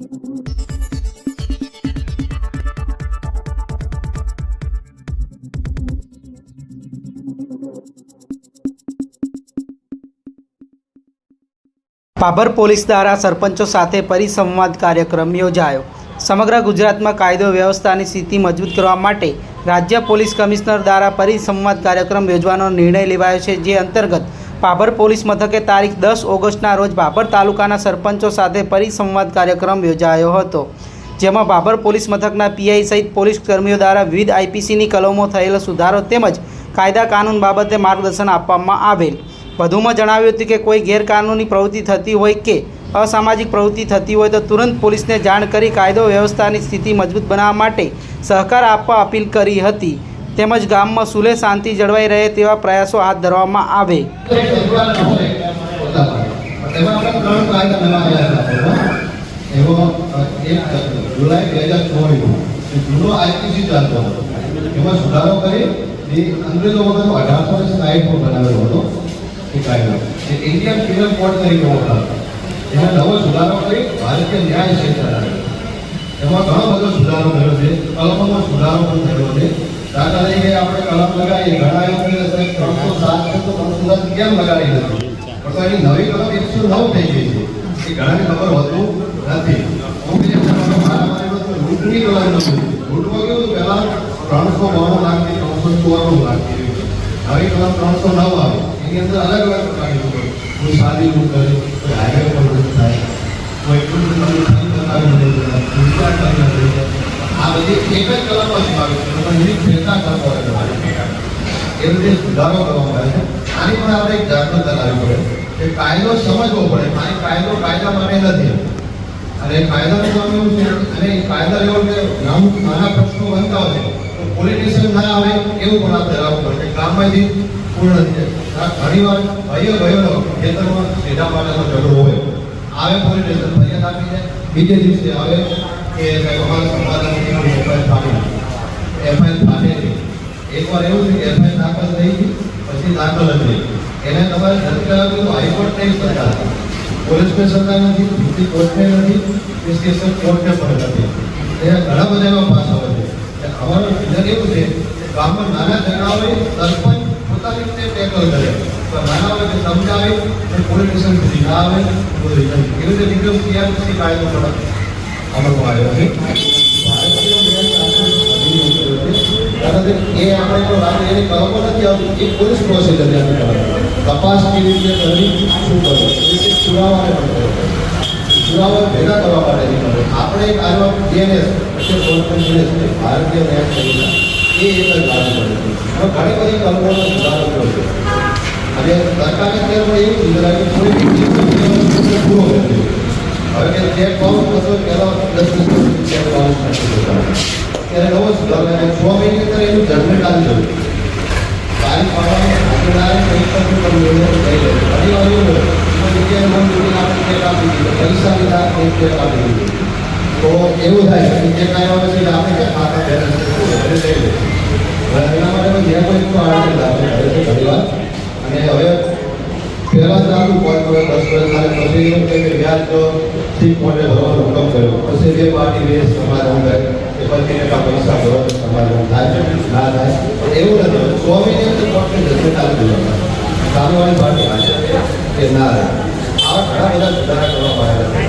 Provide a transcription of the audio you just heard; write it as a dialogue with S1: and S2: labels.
S1: Bhabhar police દ્વારા સરપંચો સાથે પરિસંવાદ કાર્યક્રમ યોજાયો। સમગ્ર ગુજરાતમાં કાયદો વ્યવસ્થાની સ્થિતિ મજબૂત કરવા માટે રાજ્ય પોલીસ કમિશનર દ્વારા પરિસંવાદ કાર્યક્રમ યોજવાનો નિર્ણય લેવાયો છે, જે અંતર્ગત પાભર પોલીસ મથકે તારીખ 10 ઓગસ્ટના રોજ પાભર તાલુકાના સરપંચો સાથે પરિસંવાદ કાર્યક્રમ યોજાયો હતો, જેમાં પાભર પોલીસ મથકના પીઆઈ સહિત પોલીસ કર્મીઓ દ્વારા વિવિધ આઈપીસીની કલમો થયેલો સુધારો તેમજ કાયદા કાનૂન બાબતે માર્ગદર્શન આપવામાં આવેલ। વધુમાં જણાવ્યું હતું કે કોઈ ગેરકાનૂની પ્રવૃત્તિ થતી હોય કે અસામાજિક પ્રવૃત્તિ થતી હોય તો તુરંત પોલીસને જાણ કરી કાયદો વ્યવસ્થાની સ્થિતિ મજબૂત બનાવવા માટે સહકાર આપવા અપીલ કરી હતી, તેમજ ગામમાં સુલેહ શાંતિ જળવાઈ રહે તેવા પ્રયાસો હાથ ધરવામાં આવે।
S2: इंडियन पीनल कोड तरीके एમાં નવો સુધારો કરી ભારતીય ન્યાય ક્ષેત્ર એમાં ઘણો બધો સુધારો થયો છે। કલમોમાં સુધારો પણ થયો છે। દાખલા તરીકે આપણે કલમ લગાવી ઘણા એવું કહે છે 307 તો સુધાર કેમ લગાડી નથી, પણ તો એની નવી કલમ 109 થઈ ગઈ છે, એ ઘણાને ખબર હોતું નથી। લૂંટની કલમ નથી, લૂંટમાં કેવું પહેલા 392 લાખથી 394 લાખ નવી કલમ 309 આવે, એની અંદર અલગ અલગ પ્રકારની कोई शादी लूट करे, कोई हाईवे पर लूट થાય, કોઈ આ બધી એક જ કલમમાં સમાવેશ છે, પણ એની ફેરફાર કરવો પડે, એ રીતે સુધારો કરવામાં આવે છે। આની પણ આપણે એક જાગૃતતા લાવવી પડે કે કાયદો સમજવો પડે, આ કાયદો કાયદા માટે નથી, અને કાયદાનું કામ એવું છે, અને કાયદા લેવલ કે નાના પ્રશ્નો બનતા હોય તો પોલિટિશિયન ના આવે એવું પણ આપણે રાખવું પડે કે ગામમાંથી પૂર્ણ થઈ જાય। ઘણી વાર ભાઈઓ ખેતરમાં સીધા પાટાનો ઝઘડો હોય, આવે પોલિટિશિયન ફરિયાદ આપી જાય, બીજે દિવસે આવે કે અમારા સમાધાન એફઆઈઆર ફાટે નહીં। એકવાર એવું છે કે એફઆઈઆર દાખલ થઈ ગઈ પછી દાખલ જ નહીં, એને તમારે રદ કરાવ્યું તો હાઈકોર્ટ નહીં સરકાર, પોલીસને સરકાર નથી, બીજી કોર્ટને નથી, સ્ટેશન કોર્ટને પણ નથી। એ ઘણા બધા એવા પાસાઓ છે। અમારું વિધાન એવું છે કે ગામમાં નાના ઝઘડા હોય સરપંચ પોતાની રીતે ટેકલ કરે, તો નાના હોય સમજાવે અને પોલિટિશિયન સુધી ના આવે તો એવી રીતે બીજો સીઆરપી કાયદો પણ અમલમાં આવ્યો છે। એ આપણે તો વાત એની કલમો નથી આવતી, એ પોલીસ પ્રોસિજર તપાસ કેવી રીતે કરવી, શું કરવું, પુરાવાને પણ પુરાવા ભેગા કરવા માટેની કરે। આપણે એક આવ્યો બીએનએસ ભારતીય ન્યાય સંહિતા, એ એક જ લાગુ પડે છે। ઘણી બધી કલમોનો સુધારો થયો છે, અને સરકારને અત્યારે એવું સુધારા કે થોડી પૂરો કર્યો। હવે કે ચેક બાઉન્સ થતો પહેલાં 10 ચેક બાઉન્સ ત્યારે નવો સુધારો 6 મહિને અંદર એનું જજમેન્ટ આવી ગયું, તારીખ પાડવાની આગળનારે કંઈ પણ ઘણી વાર એવું હોય જગ્યાએ લોન જોઈને આપણે ચેક આપી દીધો, પૈસા લીધા એક ચેક આપી દીધું, તો એવું થાય કે ચેક આવ્યા પછી આપણે કે ખાતા બેલેન્સ લઈ લે। એના માટે જ્યાં કોઈ આર્ટિકલ આપણે ઘણી વાર, અને હવે પહેલાં ચાલુ પોઈન્ટ 10 વર્ષ થાય પછી એવું કે વ્યાજ તો ઠીક માટે ભરવાનો હુકમ કર્યો, પછી બે પાર્ટી બે સમાધાન કરે કે પછી પૈસા ભરો તો સમાધાન થાય ના થાય, પણ એવું નથી। 100 મહિને અંદર કોર્ટને જજમેન્ટ આપી દીધો, સામેવાળી પાર્ટી હાજર કે ના રહે, આવા ઘણા બધા સુધારા કરવામાં આવ્યા છે।